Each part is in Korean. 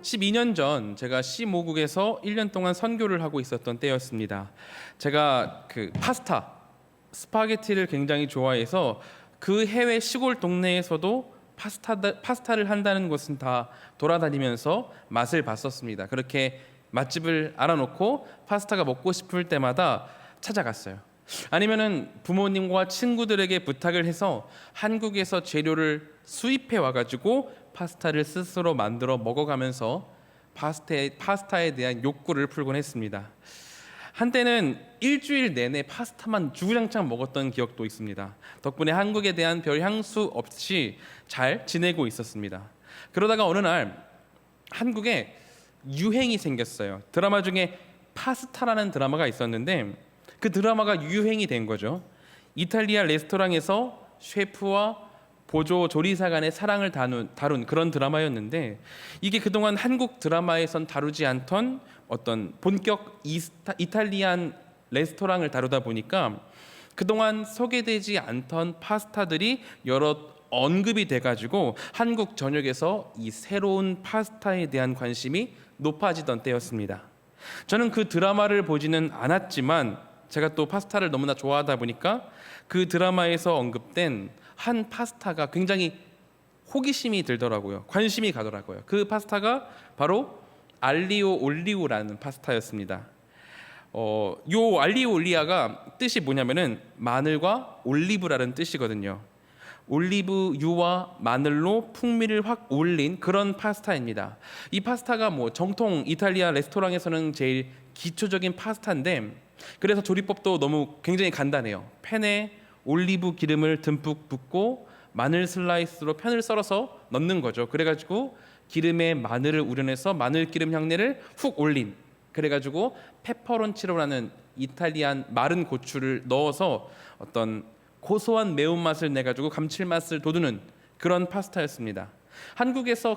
12년 전 제가 시모국에서 1년 동안 선교를 하고 있었던 때였습니다. 제가 스파게티를 굉장히 좋아해서 그 해외 시골 동네에서도 파스타를 한다는 곳은 다 돌아다니면서 맛을 봤었습니다. 그렇게 맛집을 알아놓고 파스타가 먹고 싶을 때마다 찾아갔어요. 아니면은 부모님과 친구들에게 부탁을 해서 한국에서 재료를 수입해 와가지고 파스타를 스스로 만들어 먹어가면서 파스타에 대한 욕구를 풀곤 했습니다. 한때는 일주일 내내 파스타만 주구장창 먹었던 기억도 있습니다. 덕분에 한국에 대한 별 향수 없이 잘 지내고 있었습니다. 그러다가 어느 날 한국에 유행이 생겼어요. 드라마 중에 파스타라는 드라마가 있었는데 그 드라마가 유행이 된 거죠. 이탈리아 레스토랑에서 셰프와 보조 조리사 간의 사랑을 다룬 그런 드라마였는데, 이게 그동안 한국 드라마에선 다루지 않던 어떤 본격 이탈리안 레스토랑을 다루다 보니까 그동안 소개되지 않던 파스타들이 여러 언급이 돼가지고 한국 전역에서 이 새로운 파스타에 대한 관심이 높아지던 때였습니다. 저는 그 드라마를 보지는 않았지만 제가 또 파스타를 너무나 좋아하다 보니까 그 드라마에서 언급된 한 파스타가 굉장히 호기심이 들더라고요. 관심이 가더라고요. 그 파스타가 바로 알리오 올리오라는 파스타였습니다. 요 알리오 올리아가 뜻이 뭐냐면은 마늘과 올리브라는 뜻이거든요. 올리브유와 마늘로 풍미를 확 올린 그런 파스타입니다. 이 파스타가 정통 이탈리아 레스토랑에서는 제일 기초적인 파스타인데, 그래서 조리법도 너무 굉장히 간단해요. 팬에 올리브 기름을 듬뿍 붓고 마늘 슬라이스로 편을 썰어서 넣는 거죠. 그래가지고 기름에 마늘을 우려내서 마늘 기름 향내를 훅 올린, 그래가지고 페퍼론치노라는 이탈리안 마른 고추를 넣어서 어떤 고소한 매운맛을 내가지고 감칠맛을 돋우는 그런 파스타였습니다.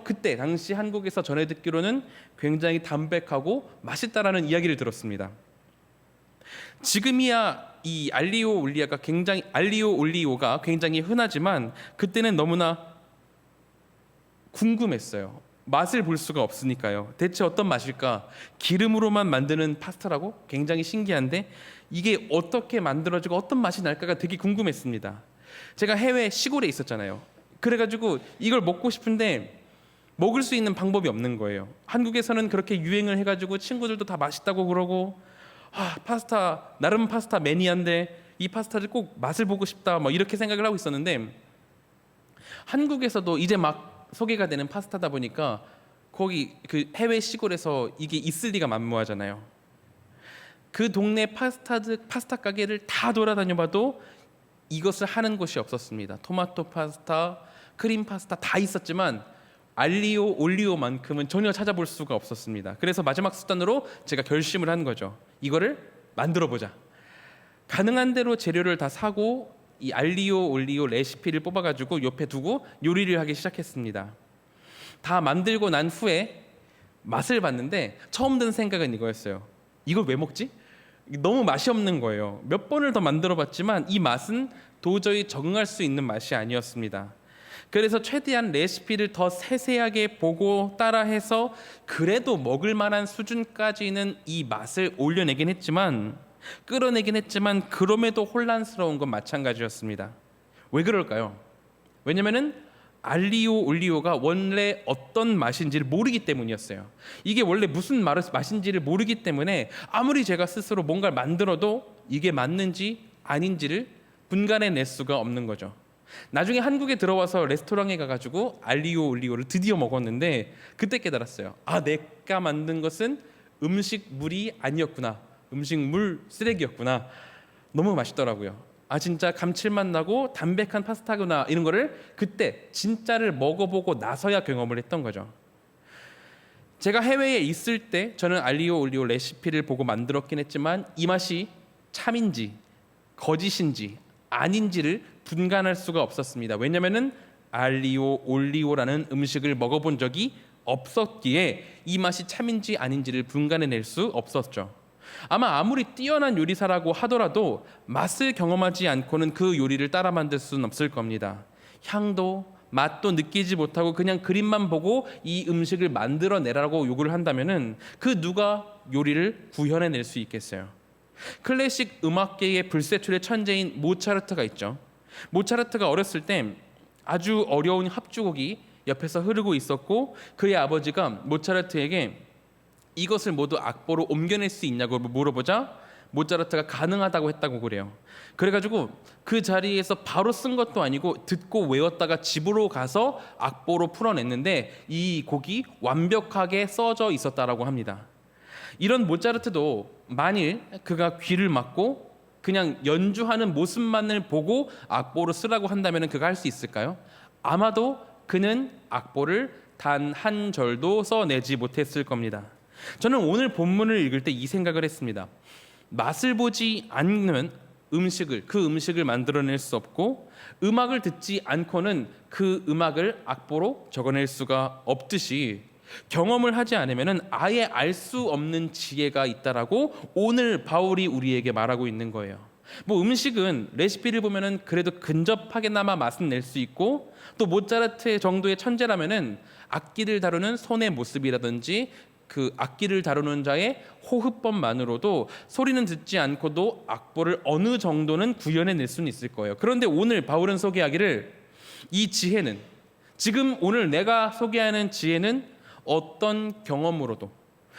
그때 당시 한국에서 전해 듣기로는 굉장히 담백하고 맛있다라는 이야기를 들었습니다. 지금이야 이 알리오 올리오가 굉장히 흔하지만 그때는 너무나 궁금했어요. 맛을 볼 수가 없으니까요. 대체 어떤 맛일까? 기름으로만 만드는 파스타라고? 굉장히 신기한데 이게 어떻게 만들어지고 어떤 맛이 날까가 되게 궁금했습니다. 제가 해외 시골에 있었잖아요. 그래가지고 이걸 먹고 싶은데 먹을 수 있는 방법이 없는 거예요. 한국에서는 그렇게 유행을 해가지고 친구들도 다 맛있다고 그러고, 나름 파스타 매니아인데 이 파스타를 꼭 맛을 보고 싶다 이렇게 생각을 하고 있었는데, 한국에서도 이제 막 소개가 되는 파스타다 보니까 거기 그 해외 시골에서 이게 있을 리가 만무하잖아요. 그 동네 파스타 가게를 다 돌아다녀봐도 이것을 하는 곳이 없었습니다. 토마토 파스타, 크림 파스타 다 있었지만 알리오 올리오만큼은 전혀 찾아볼 수가 없었습니다. 그래서 마지막 수단으로 제가 결심을 한 거죠. 이거를 만들어 보자. 가능한 대로 재료를 다 사고 이 알리오 올리오 레시피를 뽑아가지고 옆에 두고 요리를 하기 시작했습니다. 다 만들고 난 후에 맛을 봤는데 처음 든 생각은 이거였어요. 이걸 왜 먹지? 너무 맛이 없는 거예요. 몇 번을 더 만들어 봤지만 이 맛은 도저히 적응할 수 있는 맛이 아니었습니다. 그래서 최대한 레시피를 더 세세하게 보고 따라해서 그래도 먹을 만한 수준까지는 이 맛을 끌어내긴 했지만 그럼에도 혼란스러운 건 마찬가지였습니다. 왜 그럴까요? 왜냐면은 알리오 올리오가 원래 어떤 맛인지를 모르기 때문이었어요. 이게 원래 무슨 맛인지를 모르기 때문에 아무리 제가 스스로 뭔가를 만들어도 이게 맞는지 아닌지를 분간해낼 수가 없는 거죠. 나중에 한국에 들어와서 레스토랑에 가가지고 알리오 올리오를 드디어 먹었는데 그때 깨달았어요. 내가 만든 것은 음식물이 아니었구나. 음식물 쓰레기였구나. 너무 맛있더라고요. 진짜 감칠맛 나고 담백한 파스타구나, 이런 거를 그때 진짜를 먹어보고 나서야 경험을 했던 거죠. 제가 해외에 있을 때 저는 알리오 올리오 레시피를 보고 만들었긴 했지만 이 맛이 참인지 거짓인지 아닌지를 분간할 수가 없었습니다. 왜냐면은 알리오 올리오라는 음식을 먹어본 적이 없었기에 이 맛이 참인지 아닌지를 분간해낼 수 없었죠. 아무리 뛰어난 요리사라고 하더라도 맛을 경험하지 않고는 그 요리를 따라 만들 수는 없을 겁니다. 향도 맛도 느끼지 못하고 그냥 그림만 보고 이 음식을 만들어내라고 요구를 한다면은 그 누가 요리를 구현해낼 수 있겠어요? 클래식 음악계의 불세출의 천재인 모차르트가 있죠. 모차르트가 어렸을 때 아주 어려운 합주곡이 옆에서 흐르고 있었고 그의 아버지가 모차르트에게 이것을 모두 악보로 옮겨낼 수 있냐고 물어보자 모차르트가 가능하다고 했다고 그래요. 그래가지고 그 자리에서 바로 쓴 것도 아니고 듣고 외웠다가 집으로 가서 악보로 풀어냈는데 이 곡이 완벽하게 써져 있었다라고 합니다. 이런 모차르트도 만일 그가 귀를 막고 그냥 연주하는 모습만을 보고 악보로 쓰라고 한다면 그가 할 수 있을까요? 아마도 그는 악보를 단 한 절도 써내지 못했을 겁니다. 저는 오늘 본문을 읽을 때 이 생각을 했습니다. 맛을 보지 않으면 그 음식을 만들어낼 수 없고 음악을 듣지 않고는 그 음악을 악보로 적어낼 수가 없듯이 경험을 하지 않으면 아예 알 수 없는 지혜가 있다라고 오늘 바울이 우리에게 말하고 있는 거예요. 뭐 음식은 레시피를 보면은 그래도 근접하게나마 맛은 낼 수 있고 또 모차르트 정도의 천재라면은 악기를 다루는 손의 모습이라든지 그 악기를 다루는 자의 호흡법만으로도 소리는 듣지 않고도 악보를 어느 정도는 구현해낼 수는 있을 거예요. 그런데 오늘 바울은 소개하기를 이 지혜는 지금 오늘 내가 소개하는 지혜는 어떤 경험으로도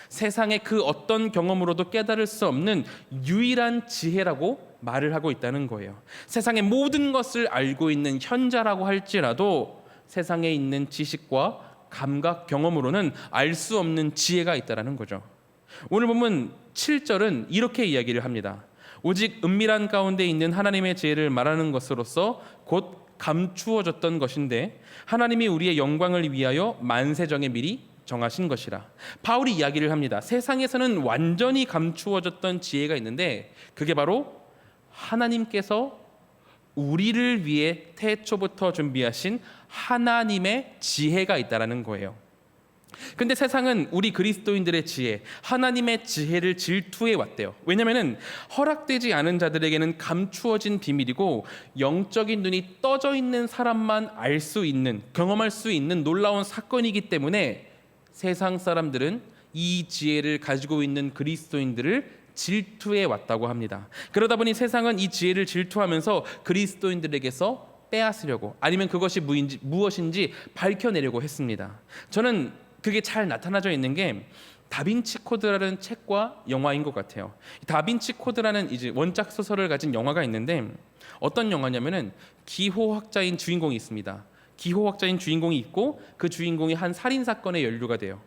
세상의 그 어떤 경험으로도 깨달을 수 없는 유일한 지혜라고 말을 하고 있다는 거예요. 세상의 모든 것을 알고 있는 현자라고 할지라도 세상에 있는 지식과 감각, 경험으로는 알 수 없는 지혜가 있다는 거죠. 오늘 보면 7절은 이렇게 이야기를 합니다. 오직 은밀한 가운데 있는 하나님의 지혜를 말하는 것으로서 곧 감추어졌던 것인데 하나님이 우리의 영광을 위하여 만세정에 미리 정하신 것이라. 바울이 이야기를 합니다. 세상에서는 완전히 감추어졌던 지혜가 있는데 그게 바로 하나님께서 우리를 위해 태초부터 준비하신 하나님의 지혜가 있다라는 거예요. 근데 세상은 우리 그리스도인들의 지혜, 하나님의 지혜를 질투해 왔대요. 왜냐하면 허락되지 않은 자들에게는 감추어진 비밀이고 영적인 눈이 떠져 있는 사람만 알 수 있는, 경험할 수 있는 놀라운 사건이기 때문에 세상 사람들은 이 지혜를 가지고 있는 그리스도인들을 질투해 왔다고 합니다. 그러다 보니 세상은 이 지혜를 질투하면서 그리스도인들에게서 빼앗으려고 아니면 그것이 무엇인지 밝혀내려고 했습니다. 저는 그게 잘 나타나져 있는 게 다빈치 코드라는 책과 영화인 것 같아요. 다빈치 코드라는 이제 원작 소설을 가진 영화가 있는데 어떤 영화냐면은 기호학자인 주인공이 있습니다. 기호학자인 주인공이 있고 그 주인공이 한 살인 사건에 연루가 돼요.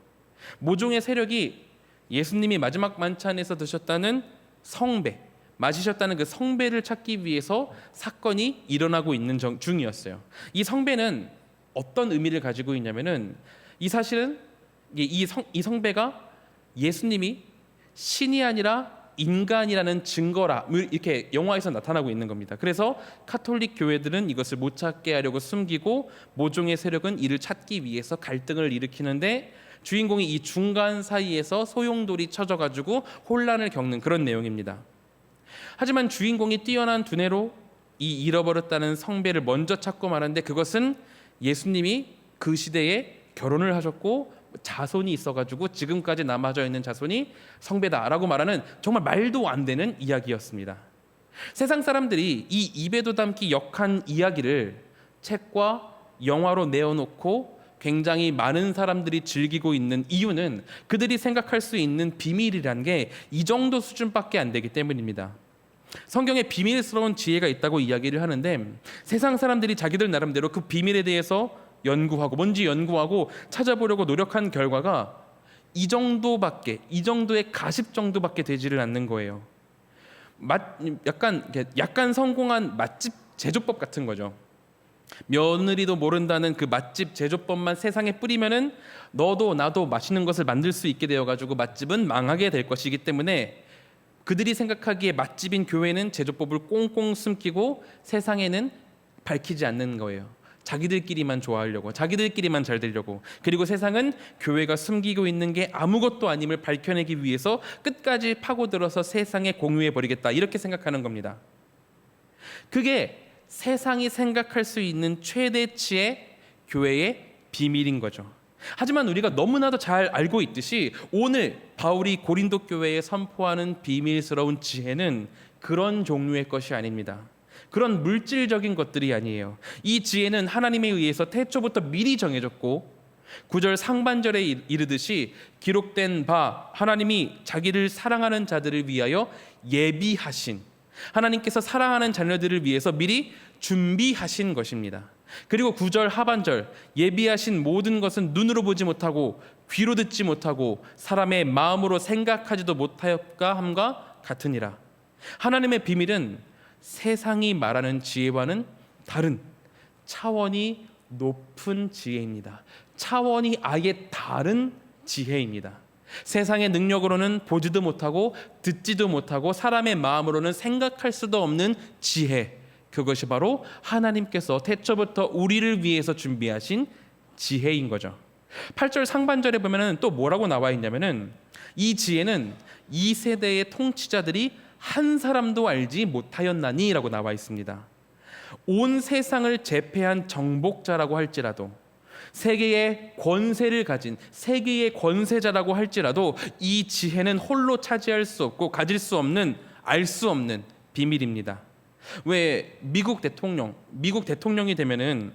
모종의 세력이 예수님이 마지막 만찬에서 드셨다는 성배, 마시셨다는 그 성배를 찾기 위해서 사건이 일어나고 있는 중이었어요. 이 성배는 어떤 의미를 가지고 있냐면은 이 사실은 이 성배가 예수님이 신이 아니라 인간이라는 증거라 이렇게 영화에서 나타나고 있는 겁니다. 그래서 카톨릭 교회들은 이것을 못 찾게 하려고 숨기고 모종의 세력은 이를 찾기 위해서 갈등을 일으키는데 주인공이 이 중간 사이에서 소용돌이 쳐져가지고 혼란을 겪는 그런 내용입니다. 하지만 주인공이 뛰어난 두뇌로 이 잃어버렸다는 성배를 먼저 찾고 말하는데 그것은 예수님이 그 시대에 결혼을 하셨고 자손이 있어가지고 지금까지 남아져 있는 자손이 성배다라고 말하는 정말 말도 안 되는 이야기였습니다. 세상 사람들이 이 입에도 담기 역한 이야기를 책과 영화로 내어놓고 굉장히 많은 사람들이 즐기고 있는 이유는 그들이 생각할 수 있는 비밀이란 게 이 정도 수준밖에 안 되기 때문입니다. 성경에 비밀스러운 지혜가 있다고 이야기를 하는데 세상 사람들이 자기들 나름대로 그 비밀에 대해서 연구하고 뭔지 연구하고 찾아보려고 노력한 결과가 이 정도의 가십 정도밖에 되지를 않는 거예요. 약간 성공한 맛집 제조법 같은 거죠. 며느리도 모른다는 그 맛집 제조법만 세상에 뿌리면은 너도 나도 맛있는 것을 만들 수 있게 되어가지고 맛집은 망하게 될 것이기 때문에 그들이 생각하기에 맛집인 교회는 제조법을 꽁꽁 숨기고 세상에는 밝히지 않는 거예요. 자기들끼리만 좋아하려고, 자기들끼리만 잘 되려고. 그리고 세상은 교회가 숨기고 있는 게 아무것도 아님을 밝혀내기 위해서 끝까지 파고들어서 세상에 공유해 버리겠다 이렇게 생각하는 겁니다. 그게 세상이 생각할 수 있는 최대치의 교회의 비밀인 거죠. 하지만 우리가 너무나도 잘 알고 있듯이 오늘 바울이 고린도 교회에 선포하는 비밀스러운 지혜는 그런 종류의 것이 아닙니다. 그런 물질적인 것들이 아니에요. 이 지혜는 하나님에 의해서 태초부터 미리 정해졌고 9절 상반절에 이르듯이 기록된 바 하나님이 자기를 사랑하는 자들을 위하여 예비하신, 하나님께서 사랑하는 자녀들을 위해서 미리 준비하신 것입니다. 그리고 9절 하반절 예비하신 모든 것은 눈으로 보지 못하고 귀로 듣지 못하고 사람의 마음으로 생각하지도 못하였까 함과 같으니라. 하나님의 비밀은 세상이 말하는 지혜와는 다른 차원이 높은 지혜입니다. 차원이 아예 다른 지혜입니다. 세상의 능력으로는 보지도 못하고 듣지도 못하고 사람의 마음으로는 생각할 수도 없는 지혜, 그것이 바로 하나님께서 태초부터 우리를 위해서 준비하신 지혜인 거죠. 8절 상반절에 보면은 또 뭐라고 나와 있냐면은 이 지혜는 이 세대의 통치자들이 한 사람도 알지 못하였나니 라고 나와 있습니다. 온 세상을 제패한 정복자라고 할지라도, 세계의 권세를 가진 세계의 권세자라고 할지라도 이 지혜는 홀로 차지할 수 없고 가질 수 없는, 알 수 없는 비밀입니다. 왜 미국 대통령이 되면은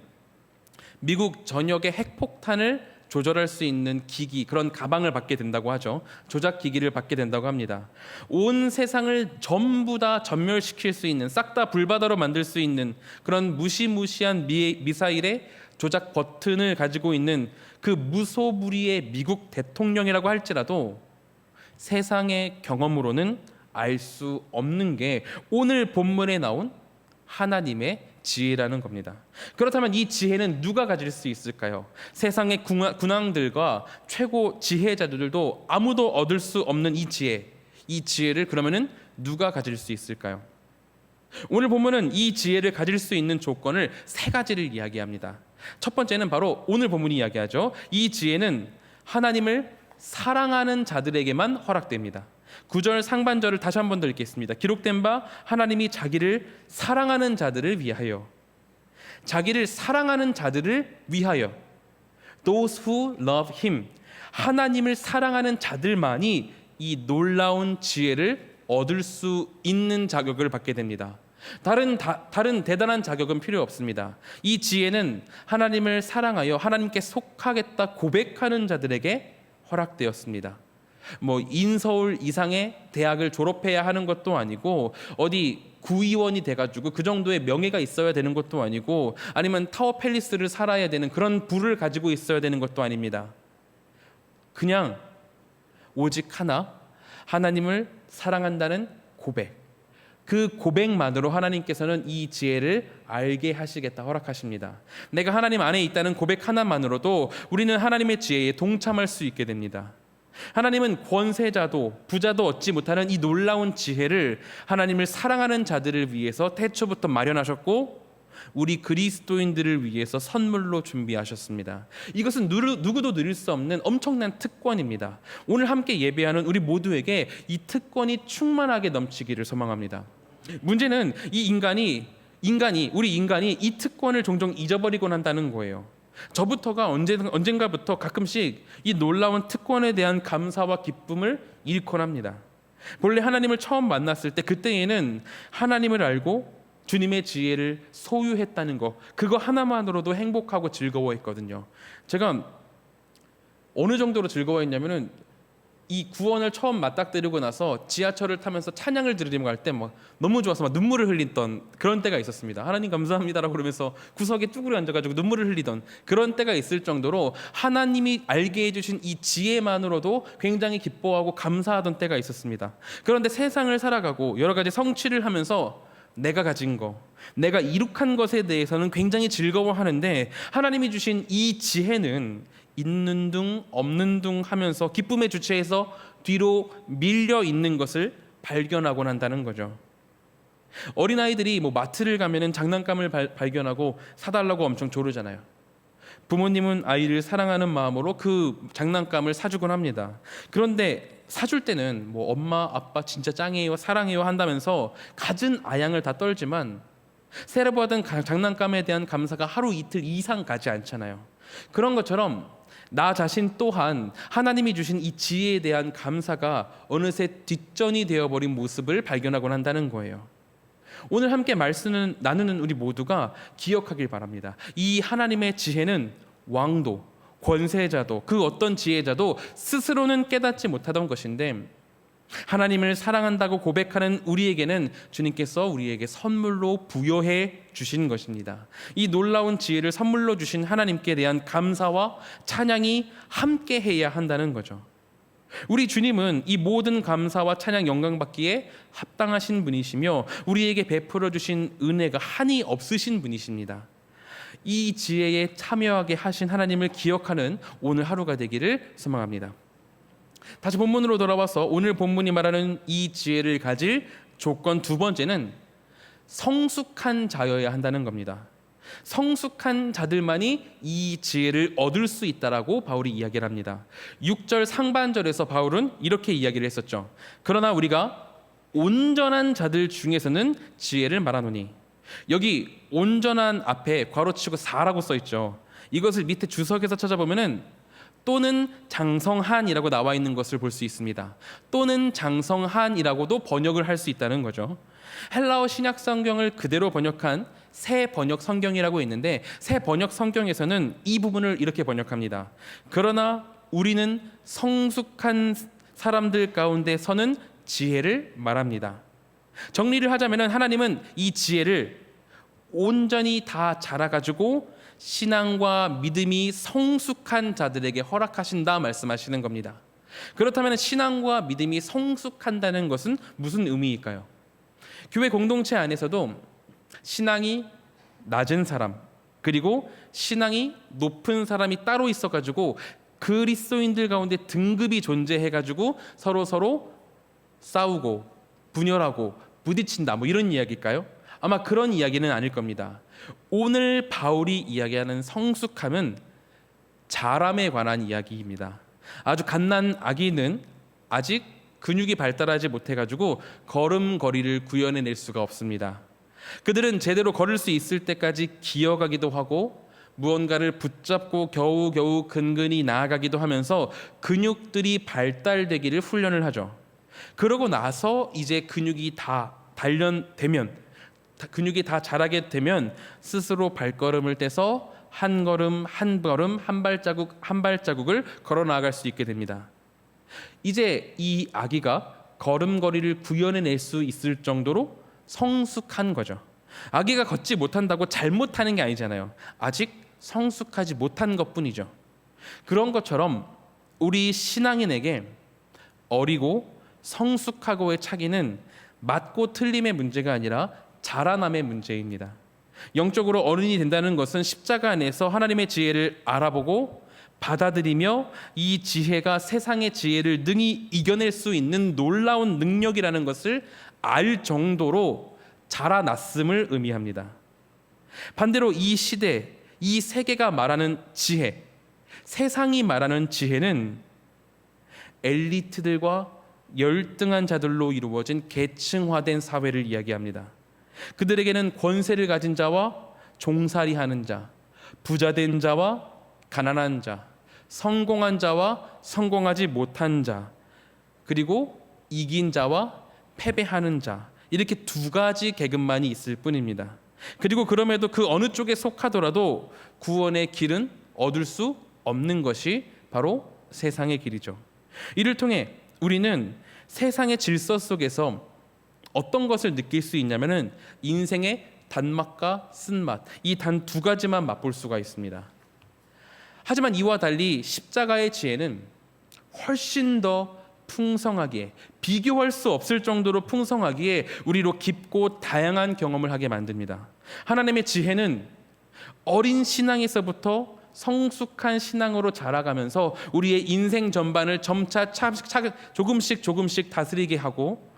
미국 전역의 핵폭탄을 조절할 수 있는 기기, 그런 가방을 받게 된다고 하죠. 조작 기기를 받게 된다고 합니다. 온 세상을 전부 다 전멸시킬 수 있는, 싹 다 불바다로 만들 수 있는 그런 무시무시한 미사일의 조작 버튼을 가지고 있는 그 무소불위의 미국 대통령이라고 할지라도 세상의 경험으로는 알 수 없는 게 오늘 본문에 나온 하나님의 지혜라는 겁니다. 그렇다면 이 지혜는 누가 가질 수 있을까요? 세상의 군왕들과 최고 지혜자들도 아무도 얻을 수 없는 이 지혜를 그러면은 누가 가질 수 있을까요? 오늘 본문은 이 지혜를 가질 수 있는 조건을 세 가지를 이야기합니다. 첫 번째는 바로 오늘 본문이 이야기하죠. 이 지혜는 하나님을 사랑하는 자들에게만 허락됩니다. 9절 상반절을 다시 한번 더 읽겠습니다. 기록된 바 하나님이 자기를 사랑하는 자들을 위하여, 자기를 사랑하는 자들을 위하여, those who love him, 하나님을 사랑하는 자들만이 이 놀라운 지혜를 얻을 수 있는 자격을 받게 됩니다. 다른 대단한 자격은 필요 없습니다. 이 지혜는 하나님을 사랑하여 하나님께 속하겠다 고백하는 자들에게 허락되었습니다. 뭐 인서울 이상의 대학을 졸업해야 하는 것도 아니고 어디 구의원이 돼가지고 그 정도의 명예가 있어야 되는 것도 아니고 아니면 타워 팰리스를 살아야 되는 그런 부를 가지고 있어야 되는 것도 아닙니다. 그냥 오직 하나, 하나님을 사랑한다는 고백, 그 고백만으로 하나님께서는 이 지혜를 알게 하시겠다 허락하십니다. 내가 하나님 안에 있다는 고백 하나만으로도 우리는 하나님의 지혜에 동참할 수 있게 됩니다. 하나님은 권세자도 부자도 얻지 못하는 이 놀라운 지혜를 하나님을 사랑하는 자들을 위해서 태초부터 마련하셨고 우리 그리스도인들을 위해서 선물로 준비하셨습니다. 이것은 누구도 누릴 수 없는 엄청난 특권입니다. 오늘 함께 예배하는 우리 모두에게 이 특권이 충만하게 넘치기를 소망합니다. 문제는 우리 인간이 이 특권을 종종 잊어버리곤 한다는 거예요. 저부터가 언젠가부터 가끔씩 이 놀라운 특권에 대한 감사와 기쁨을 잃곤 합니다. 본래 하나님을 처음 만났을 때 그때에는 하나님을 알고 주님의 지혜를 소유했다는 거, 그거 하나만으로도 행복하고 즐거워했거든요. 제가 어느 정도로 즐거워했냐면은 이 구원을 처음 맞닥뜨리고 나서 지하철을 타면서 찬양을 들으며 갈 때 막 너무 좋아서 막 눈물을 흘리던 그런 때가 있었습니다. 하나님 감사합니다라고 그러면서 구석에 쭈그려 앉아가지고 눈물을 흘리던 그런 때가 있을 정도로 하나님이 알게 해주신 이 지혜만으로도 굉장히 기뻐하고 감사하던 때가 있었습니다. 그런데 세상을 살아가고 여러 가지 성취를 하면서 내가 가진 거, 내가 이룩한 것에 대해서는 굉장히 즐거워하는데 하나님이 주신 이 지혜는 있는 둥 없는 둥 하면서 기쁨의 주체에서 뒤로 밀려 있는 것을 발견하곤 한다는 거죠. 어린아이들이 뭐 마트를 가면은 장난감을 발견하고 사달라고 엄청 조르잖아요. 부모님은 아이를 사랑하는 마음으로 그 장난감을 사주곤 합니다. 그런데 사줄 때는 뭐 엄마 아빠 진짜 짱이에요 사랑해요 한다면서 갖은 아양을 다 떨지만 세레모하던 장난감에 대한 감사가 하루 이틀 이상 가지 않잖아요. 그런 것처럼 나 자신 또한 하나님이 주신 이 지혜에 대한 감사가 어느새 뒷전이 되어버린 모습을 발견하곤 한다는 거예요. 오늘 함께 말씀을 나누는 우리 모두가 기억하길 바랍니다. 이 하나님의 지혜는 왕도, 권세자도, 그 어떤 지혜자도 스스로는 깨닫지 못하던 것인데, 하나님을 사랑한다고 고백하는 우리에게는 주님께서 우리에게 선물로 부여해 주신 것입니다. 이 놀라운 지혜를 선물로 주신 하나님께 대한 감사와 찬양이 함께 해야 한다는 거죠. 우리 주님은 이 모든 감사와 찬양 영광 받기에 합당하신 분이시며 우리에게 베풀어 주신 은혜가 한이 없으신 분이십니다. 이 지혜에 참여하게 하신 하나님을 기억하는 오늘 하루가 되기를 소망합니다. 다시 본문으로 돌아와서 오늘 본문이 말하는 이 지혜를 가질 조건 두 번째는 성숙한 자여야 한다는 겁니다. 성숙한 자들만이 이 지혜를 얻을 수 있다라고 바울이 이야기를 합니다. 6절 상반절에서 바울은 이렇게 이야기를 했었죠. 그러나 우리가 온전한 자들 중에서는 지혜를 말하노니, 여기 온전한 앞에 괄호치고 4라고 써 있죠. 이것을 밑에 주석에서 찾아보면은 또는 장성한이라고 나와 있는 것을 볼 수 있습니다. 또는 장성한이라고도 번역을 할 수 있다는 거죠. 헬라어 신약 성경을 그대로 번역한 새 번역 성경이라고 있는데, 새 번역 성경에서는 이 부분을 이렇게 번역합니다. 그러나 우리는 성숙한 사람들 가운데서는 지혜를 말합니다. 정리를 하자면 하나님은 이 지혜를 온전히 다 자라가지고 신앙과 믿음이 성숙한 자들에게 허락하신다 말씀하시는 겁니다. 그렇다면 신앙과 믿음이 성숙한다는 것은 무슨 의미일까요? 교회 공동체 안에서도 신앙이 낮은 사람, 그리고 신앙이 높은 사람이 따로 있어가지고 그리스도인들 가운데 등급이 존재해가지고 서로 싸우고 분열하고 부딪힌다, 뭐 이런 이야기일까요? 아마 그런 이야기는 아닐 겁니다. 오늘 바울이 이야기하는 성숙함은 자람에 관한 이야기입니다. 아주 갓난 아기는 아직 근육이 발달하지 못해가지고 걸음걸이를 구현해낼 수가 없습니다. 그들은 제대로 걸을 수 있을 때까지 기어가기도 하고 무언가를 붙잡고 겨우겨우 근근히 나아가기도 하면서 근육들이 발달되기를 훈련을 하죠. 그러고 나서 이제 근육이 다 단련되면, 근육이 다 자라게 되면 스스로 발걸음을 떼서 한 걸음 한 걸음 한 발자국 한 발자국을 걸어 나아갈 수 있게 됩니다. 이제 이 아기가 걸음걸이를 구현해낼 수 있을 정도로 성숙한 거죠. 아기가 걷지 못한다고 잘못하는 게 아니잖아요. 아직 성숙하지 못한 것뿐이죠. 그런 것처럼 우리 신앙인에게 어리고 성숙하고의 차이는 맞고 틀림의 문제가 아니라 자라남의 문제입니다. 영적으로 어른이 된다는 것은 십자가 안에서 하나님의 지혜를 알아보고 받아들이며 이 지혜가 세상의 지혜를 능히 이겨낼 수 있는 놀라운 능력이라는 것을 알 정도로 자라났음을 의미합니다. 반대로 이 시대, 이 세계가 말하는 지혜, 세상이 말하는 지혜는 엘리트들과 열등한 자들로 이루어진 계층화된 사회를 이야기합니다. 그들에게는 권세를 가진 자와 종살이하는 자, 부자된 자와 가난한 자, 성공한 자와 성공하지 못한 자, 그리고 이긴 자와 패배하는 자, 이렇게 두 가지 계급만이 있을 뿐입니다. 그리고 그럼에도 그 어느 쪽에 속하더라도 구원의 길은 얻을 수 없는 것이 바로 세상의 길이죠. 이를 통해 우리는 세상의 질서 속에서 어떤 것을 느낄 수 있냐면은 인생의 단맛과 쓴맛, 이 단 두 가지만 맛볼 수가 있습니다. 하지만 이와 달리 십자가의 지혜는 훨씬 더 풍성하기에, 비교할 수 없을 정도로 풍성하기에 우리로 깊고 다양한 경험을 하게 만듭니다. 하나님의 지혜는 어린 신앙에서부터 성숙한 신앙으로 자라가면서 우리의 인생 전반을 점차 조금씩 다스리게 하고,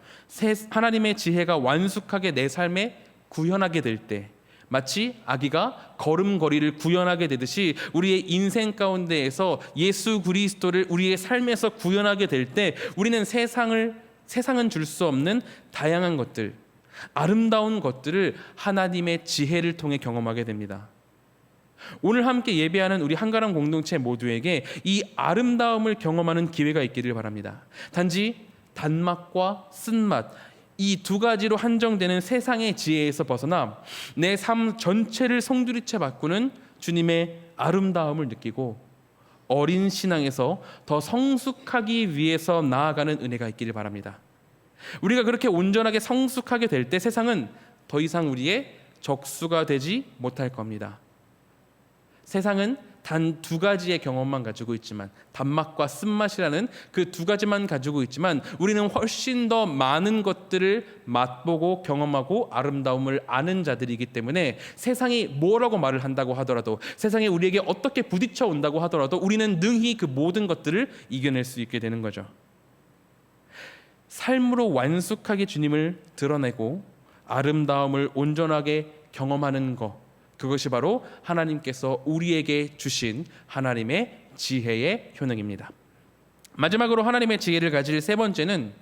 하나님의 지혜가 완숙하게 내 삶에 구현하게 될 때 마치 아기가 걸음걸이를 구현하게 되듯이 우리의 인생 가운데에서 예수 그리스도를 우리의 삶에서 구현하게 될 때 우리는 세상은 줄 수 없는 다양한 것들, 아름다운 것들을 하나님의 지혜를 통해 경험하게 됩니다. 오늘 함께 예배하는 우리 한가람 공동체 모두에게 이 아름다움을 경험하는 기회가 있기를 바랍니다. 단지 단맛과 쓴맛, 이 두 가지로 한정되는 세상의 지혜에서 벗어나 내 삶 전체를 송두리째 바꾸는 주님의 아름다움을 느끼고 어린 신앙에서 더 성숙하기 위해서 나아가는 은혜가 있기를 바랍니다. 우리가 그렇게 온전하게 성숙하게 될 때 세상은 더 이상 우리의 적수가 되지 못할 겁니다. 세상은 단 두 가지의 경험만 가지고 있지만, 단맛과 쓴맛이라는 그 두 가지만 가지고 있지만, 우리는 훨씬 더 많은 것들을 맛보고 경험하고 아름다움을 아는 자들이기 때문에 세상이 뭐라고 말을 한다고 하더라도, 세상이 우리에게 어떻게 부딪혀 온다고 하더라도 우리는 능히 그 모든 것들을 이겨낼 수 있게 되는 거죠. 삶으로 완숙하게 주님을 드러내고 아름다움을 온전하게 경험하는 것, 그것이 바로 하나님께서 우리에게 주신 하나님의 지혜의 효능입니다. 마지막으로 하나님의 지혜를 가질 세 번째는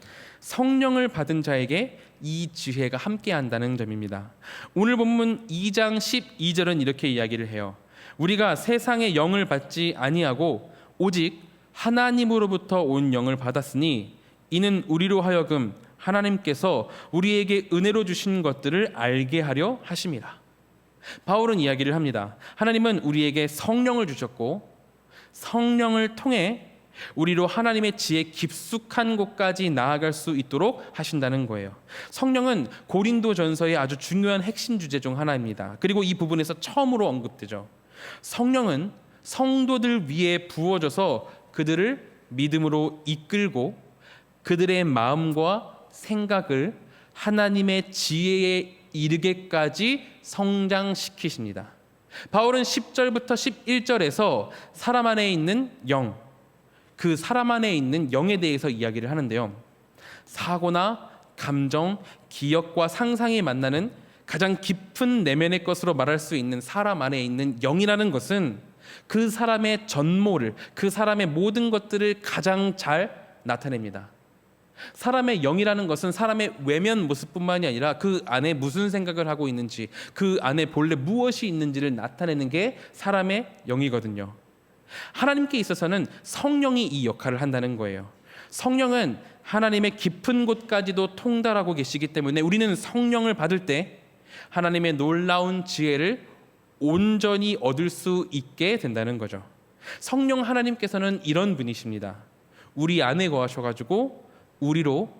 성령을 받은 자에게 이 지혜가 함께한다는 점입니다. 오늘 본문 2장 12절은 이렇게 이야기를 해요. 우리가 세상의 영을 받지 아니하고 오직 하나님으로부터 온 영을 받았으니 이는 우리로 하여금 하나님께서 우리에게 은혜로 주신 것들을 알게 하려 하심이라. 바울은 이야기를 합니다. 하나님은 우리에게 성령을 주셨고 성령을 통해 우리로 하나님의 지혜 깊숙한 곳까지 나아갈 수 있도록 하신다는 거예요. 성령은 고린도전서의 아주 중요한 핵심 주제 중 하나입니다. 그리고 이 부분에서 처음으로 언급되죠. 성령은 성도들 위에 부어져서 그들을 믿음으로 이끌고 그들의 마음과 생각을 하나님의 지혜에 이르게까지 성장시키십니다. 바울은 10절부터 11절에서 사람 안에 있는 영, 그 사람 안에 있는 영에 대해서 이야기를 하는데요. 사고나 감정, 기억과 상상이 만나는 가장 깊은 내면의 것으로 말할 수 있는 사람 안에 있는 영이라는 것은 그 사람의 전모를, 그 사람의 모든 것들을 가장 잘 나타냅니다. 사람의 영이라는 것은 사람의 외면 모습뿐만이 아니라 그 안에 무슨 생각을 하고 있는지, 그 안에 본래 무엇이 있는지를 나타내는 게 사람의 영이거든요. 하나님께 있어서는 성령이 이 역할을 한다는 거예요. 성령은 하나님의 깊은 곳까지도 통달하고 계시기 때문에 우리는 성령을 받을 때 하나님의 놀라운 지혜를 온전히 얻을 수 있게 된다는 거죠. 성령 하나님께서는 이런 분이십니다. 우리 안에 거하셔가지고 우리로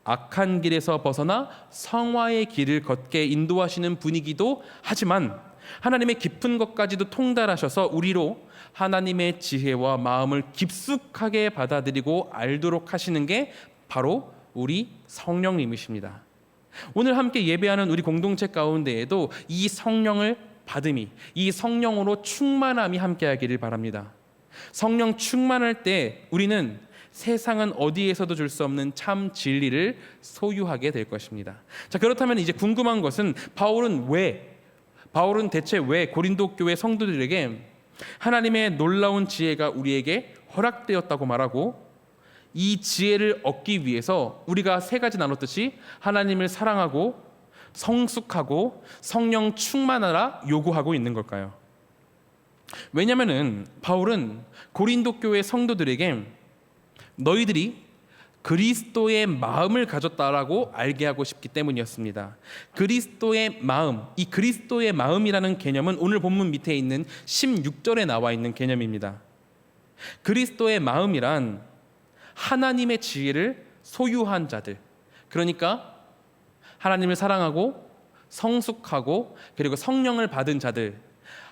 악한 길에서 벗어나 성화의 길을 걷게 인도하시는 분이기도 하지만 하나님의 깊은 것까지도 통달하셔서 우리로 하나님의 지혜와 마음을 깊숙하게 받아들이고 알도록 하시는 게 바로 우리 성령님이십니다. 오늘 함께 예배하는 우리 공동체 가운데에도 이 성령을 받음이, 이 성령으로 충만함이 함께하기를 바랍니다. 성령 충만할 때 우리는 세상은 어디에서도 줄 수 없는 참 진리를 소유하게 될 것입니다. 자, 그렇다면 이제 궁금한 것은 바울은 대체 왜 고린도 교회 성도들에게 하나님의 놀라운 지혜가 우리에게 허락되었다고 말하고 이 지혜를 얻기 위해서 우리가 세 가지 나눴듯이 하나님을 사랑하고 성숙하고 성령 충만하라 요구하고 있는 걸까요? 왜냐하면 바울은 고린도 교회 성도들에게 너희들이 그리스도의 마음을 가졌다라고 알게 하고 싶기 때문이었습니다. 그리스도의 마음, 이 그리스도의 마음이라는 개념은 오늘 본문 밑에 있는 16절에 나와 있는 개념입니다. 그리스도의 마음이란 하나님의 지혜를 소유한 자들, 그러니까 하나님을 사랑하고 성숙하고 그리고 성령을 받은 자들,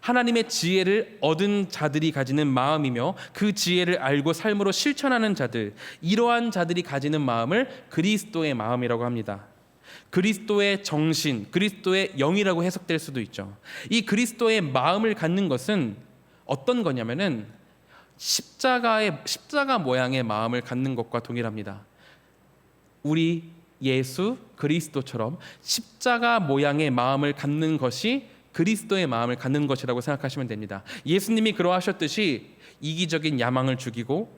하나님의 지혜를 얻은 자들이 가지는 마음이며 그 지혜를 알고 삶으로 실천하는 자들, 이러한 자들이 가지는 마음을 그리스도의 마음이라고 합니다. 그리스도의 정신, 그리스도의 영이라고 해석될 수도 있죠. 이 그리스도의 마음을 갖는 것은 어떤 거냐면은 십자가 모양의 마음을 갖는 것과 동일합니다. 우리 예수 그리스도처럼 십자가 모양의 마음을 갖는 것이 그리스도의 마음을 갖는 것이라고 생각하시면 됩니다. 예수님이 그러하셨듯이 이기적인 야망을 죽이고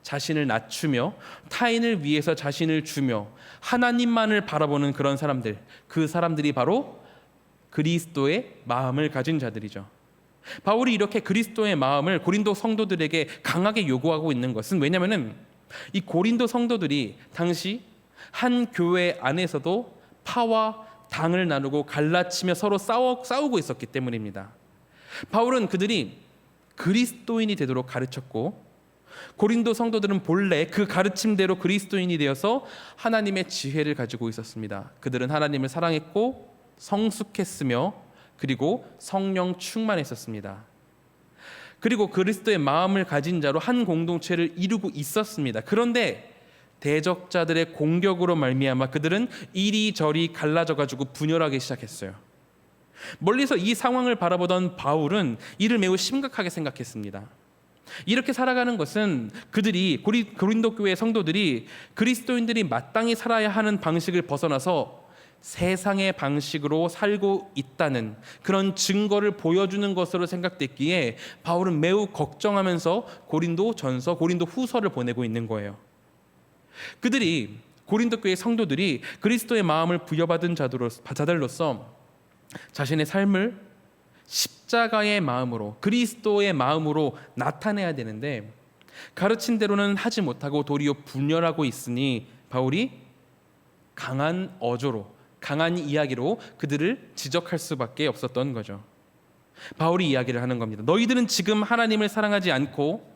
자신을 낮추며 타인을 위해서 자신을 주며 하나님만을 바라보는 그런 사람들, 그 사람들이 바로 그리스도의 마음을 가진 자들이죠. 바울이 이렇게 그리스도의 마음을 고린도 성도들에게 강하게 요구하고 있는 것은, 왜냐하면 이 고린도 성도들이 당시 한 교회 안에서도 파와 당을 나누고 갈라치며 서로 싸우고 있었기 때문입니다. 바울은 그들이 그리스도인이 되도록 가르쳤고, 고린도 성도들은 본래 그 가르침대로 그리스도인이 되어서 하나님의 지혜를 가지고 있었습니다. 그들은 하나님을 사랑했고 성숙했으며 그리고 성령 충만했었습니다. 그리고 그리스도의 마음을 가진 자로 한 공동체를 이루고 있었습니다. 그런데 대적자들의 공격으로 말미암아 그들은 이리저리 갈라져 가지고 분열하기 시작했어요. 멀리서 이 상황을 바라보던 바울은 이를 매우 심각하게 생각했습니다. 이렇게 살아가는 것은 그들이 고린도 교회 성도들이 그리스도인들이 마땅히 살아야 하는 방식을 벗어나서 세상의 방식으로 살고 있다는 그런 증거를 보여주는 것으로 생각됐기에 바울은 매우 걱정하면서 고린도전서, 고린도후서를 보내고 있는 거예요. 그들이, 고린도 교회 성도들이 그리스도의 마음을 부여받은 자들로서 자신의 삶을 십자가의 마음으로, 그리스도의 마음으로 나타내야 되는데 가르친 대로는 하지 못하고 도리어 분열하고 있으니 바울이 강한 어조로, 강한 이야기로 그들을 지적할 수밖에 없었던 거죠. 바울이 이야기를 하는 겁니다. 너희들은 지금 하나님을 사랑하지 않고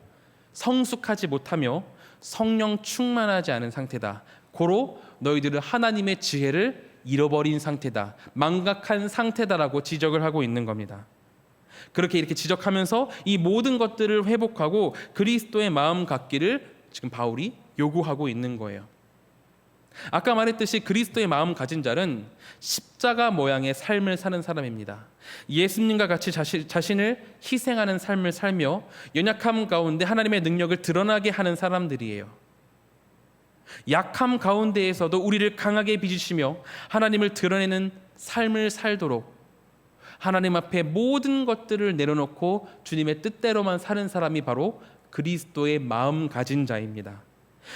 성숙하지 못하며 성령 충만하지 않은 상태다. 고로 너희들은 하나님의 지혜를 잃어버린 상태다, 망각한 상태다라고 지적을 하고 있는 겁니다. 그렇게 이렇게 지적하면서 이 모든 것들을 회복하고 그리스도의 마음 갖기를 지금 바울이 요구하고 있는 거예요. 아까 말했듯이 그리스도의 마음 가진 자는 십자가 모양의 삶을 사는 사람입니다. 예수님과 같이 자신을 희생하는 삶을 살며 연약함 가운데 하나님의 능력을 드러나게 하는 사람들이에요. 약함 가운데에서도 우리를 강하게 빚으시며 하나님을 드러내는 삶을 살도록 하나님 앞에 모든 것들을 내려놓고 주님의 뜻대로만 사는 사람이 바로 그리스도의 마음 가진 자입니다.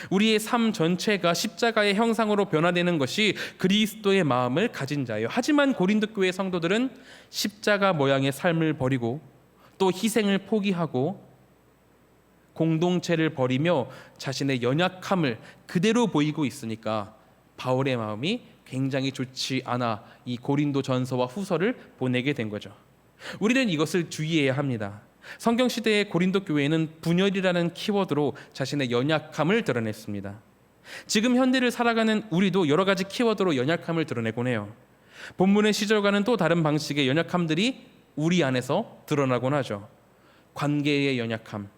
우리의 삶 전체가 십자가의 형상으로 변화되는 것이 그리스도의 마음을 가진 자예요. 하지만 고린도 교회 성도들은 십자가 모양의 삶을 버리고 또 희생을 포기하고 공동체를 버리며 자신의 연약함을 그대로 보이고 있으니까 바울의 마음이 굉장히 좋지 않아 이 고린도 전서와 후서를 보내게 된 거죠. 우리는 이것을 주의해야 합니다. 성경 시대의 고린도 교회는 분열이라는 키워드로 자신의 연약함을 드러냈습니다. 지금 현대를 살아가는 우리도 여러 가지 키워드로 연약함을 드러내곤 해요. 본문의 시절과는 또 다른 방식의 연약함들이 우리 안에서 드러나곤 하죠. 관계의 연약함,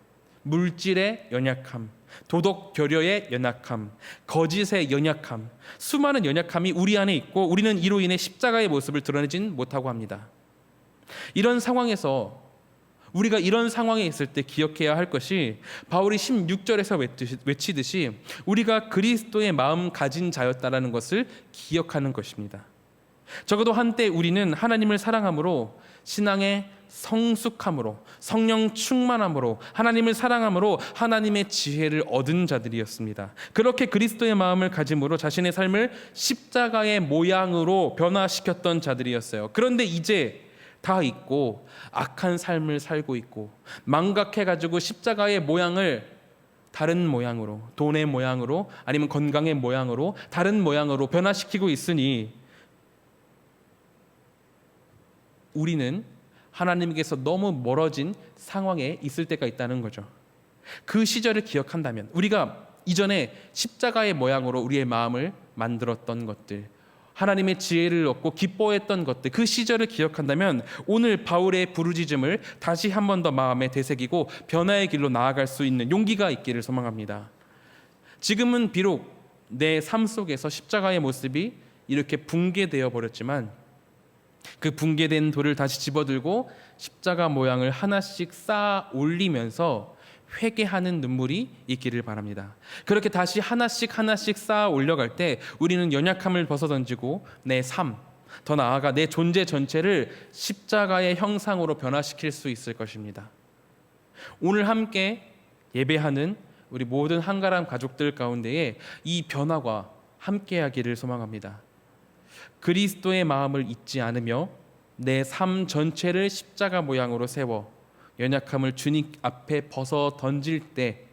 물질의 연약함, 도덕 교려의 연약함, 거짓의 연약함, 수많은 연약함이 우리 안에 있고 우리는 이로 인해 십자가의 모습을 드러내진 못하고 합니다. 이런 상황에서 우리가 이런 상황에 있을 때 기억해야 할 것이 바울이 16절에서 외치듯이 우리가 그리스도의 마음 가진 자였다라는 것을 기억하는 것입니다. 적어도 한때 우리는 하나님을 사랑함으로, 신앙의 성숙함으로, 성령 충만함으로, 하나님을 사랑함으로 하나님의 지혜를 얻은 자들이었습니다. 그렇게 그리스도의 마음을 가짐으로 자신의 삶을 십자가의 모양으로 변화시켰던 자들이었어요. 그런데 이제 다 잊고 악한 삶을 살고 있고 망각해가지고 십자가의 모양을 다른 모양으로, 돈의 모양으로, 아니면 건강의 모양으로, 다른 모양으로 변화시키고 있으니 우리는 하나님께서 너무 멀어진 상황에 있을 때가 있다는 거죠. 그 시절을 기억한다면, 우리가 이전에 십자가의 모양으로 우리의 마음을 만들었던 것들, 하나님의 지혜를 얻고 기뻐했던 것들, 그 시절을 기억한다면 오늘 바울의 부르짖음을 다시 한 번 더 마음에 되새기고 변화의 길로 나아갈 수 있는 용기가 있기를 소망합니다. 지금은 비록 내 삶 속에서 십자가의 모습이 이렇게 붕괴되어 버렸지만 그 붕괴된 돌을 다시 집어들고 십자가 모양을 하나씩 쌓아 올리면서 회개하는 눈물이 있기를 바랍니다. 그렇게 다시 하나씩 쌓아 올려갈 때 우리는 연약함을 벗어던지고 내 삶, 더 나아가 내 존재 전체를 십자가의 형상으로 변화시킬 수 있을 것입니다. 오늘 함께 예배하는 우리 모든 한가람 가족들 가운데에 이 변화가 함께하기를 소망합니다. 그리스도의 마음을 잊지 않으며 내 삶 전체를 십자가 모양으로 세워 연약함을 주님 앞에 벗어 던질 때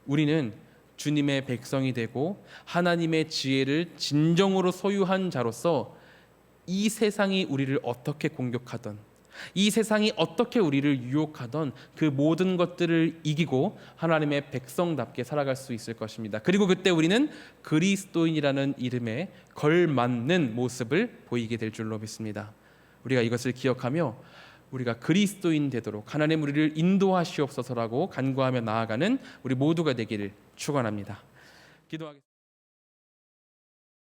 우리는 주님의 백성이 되고 하나님의 지혜를 진정으로 소유한 자로서 이 세상이 우리를 어떻게 공격하던, 이 세상이 어떻게 우리를 유혹하던 그 모든 것들을 이기고 하나님의 백성답게 살아갈 수 있을 것입니다. 그리고 그때 우리는 그리스도인이라는 이름에 걸맞는 모습을 보이게 될 줄로 믿습니다. 우리가 이것을 기억하며 우리가 그리스도인 되도록 하나님 우리를 인도하시옵소서라고 간구하며 나아가는 우리 모두가 되기를 축원합니다. 기도하겠습니다.